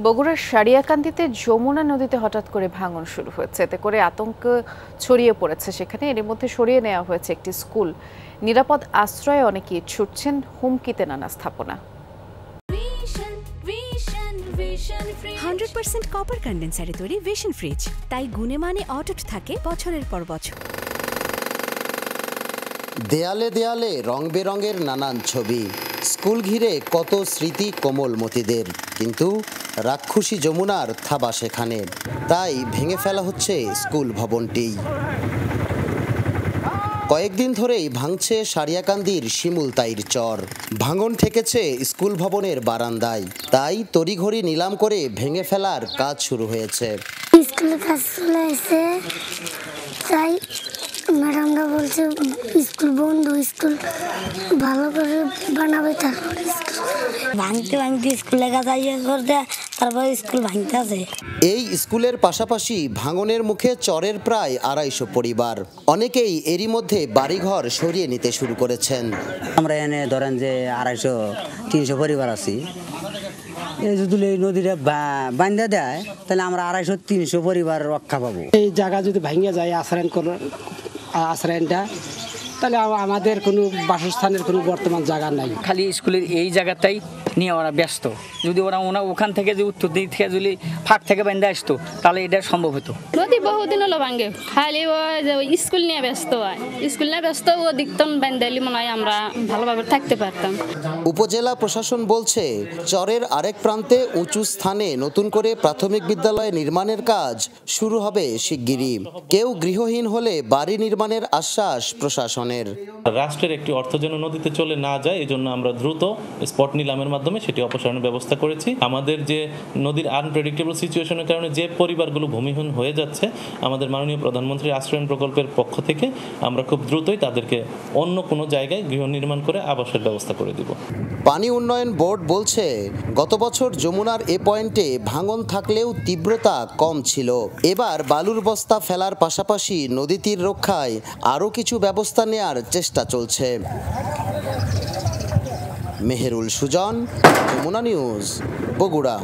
বগুড়ার সারিয়াকান্দিতে যমুনা নদীতে হঠাৎ করে ভাঙন শুরু হয়েছে, এতে করে আতঙ্ক ছড়িয়ে পড়েছে সেখানে। এর মধ্যে সরিয়ে নেওয়া হয়েছে একটি স্কুল। নিরাপদ আশ্রয়ে অনেকেই ছুটছেন হুমকিতে নানা স্থাপনা। 100% কপার কন্ডেন্সারে তৈরি ভিশন ফ্রিজ, তাই গুণে মানে অটুট থাকে বছরের পর বছর। দেয়ালে দেয়ালে রং বেরঙের নানান ছবি, স্কুল ঘিরে কত স্মৃতি কোমলমতিদের, কিন্তু রাক্ষসী যমুনার থাবা সেখানে। তাই ভেঙে ফেলা হচ্ছে স্কুল ভবনটি। কয়েকদিন ধরেই ভাঙছে সারিয়াকান্দির শিমুলতাইর চর। ভাঙন ঠেকেছে স্কুল ভবনের বারান্দায়, তাই তড়িঘড়ি নিলাম করে ভেঙে ফেলার কাজ শুরু হয়েছে। স্কুলে কাজ চলে এসে তাই ম্যাডামরা বলছে স্কুল বন্ধ, স্কুল ভালো করে বানাবে, তারপরে ভাঙতে ভাঙতে স্কুলে কাজ করতে, তারপরে স্কুল ভাঙতে আছে। এই স্কুলের পাশাপাশি ভাঙনের মুখে চরের প্রায় 250 পরিবার। অনেকেই এরই মধ্যে বাড়িঘর সরিয়ে নিতে শুরু করেছেন। আমরা এনে ধরেন যে 250-300 পরিবার আছি। এই যদি এই নদীটা বান্ধা দেয় তাহলে আমরা 250-300 পরিবার রক্ষা পাবো। এই জায়গা যদি ভাঙিয়ে যায় আশ্রয়নটা, তাহলে আমাদের কোনো বাসস্থানের কোনো বর্তমান জায়গা নাই। খালি স্কুলের এই জায়গাটাই নিয়ে ওরা ব্যস্ত। যদি ওরা ওখান থেকে যে উত্তর দিক থেকে যদি ফাঁক থেকে বেঁধে আসতো তাহলে এটা সম্ভব হতো। নদী বহুদিন হলো ভাঙে, খালি স্কুল নিয়ে ব্যস্ত হয়, স্কুল নিয়ে ব্যস্ত ও দিকতন বেঁধে মনে হয় আমরা ভালোভাবে থাকতে পারতাম। উপজেলা প্রশাসন বলছে চরের আরেক প্রান্তে উঁচু স্থানে নতুন করে প্রাথমিক বিদ্যালয় নির্মাণের কাজ শুরু হবে শিগগিরই। কেউ গৃহহীন হলে বাড়ি নির্মাণের আশ্বাস প্রশাসনের। রাষ্ট্রের একটি অর্থ যেন নদীতে চলে না যায়, এই জন্য আমরা দ্রুত স্পট নিলামের মাধ্যমে সেটি অপসারণের ব্যবস্থা করেছি। আমাদের যে নদীর আনপ্রেডিক্টেবল সিচুয়েশনের কারণে যে পরিবারগুলো ভূমিহীন হয়ে যাচ্ছে, আমাদের মাননীয় প্রধানমন্ত্রীর আশ্রয়ণ প্রকল্পের পক্ষ থেকে আমরা খুব দ্রুতই তাদেরকে অন্য কোনো জায়গায় গৃহ নির্মাণ করে আবাসের ব্যবস্থা করে দিব। পানি উন্নয়ন বোর্ড বলছে গত বছর যমুনার এ পয়েন্টে ভাঙন থাকলেও তীব্রতা কম ছিল। এবার বালুর বস্তা ফেলার পাশাপাশি নদী তীর রক্ষায় আরও কিছু ব্যবস্থা নেয়ার চেষ্টা চলছে। মেহেরুল সুজন, যমুনা নিউজ, বগুড়া।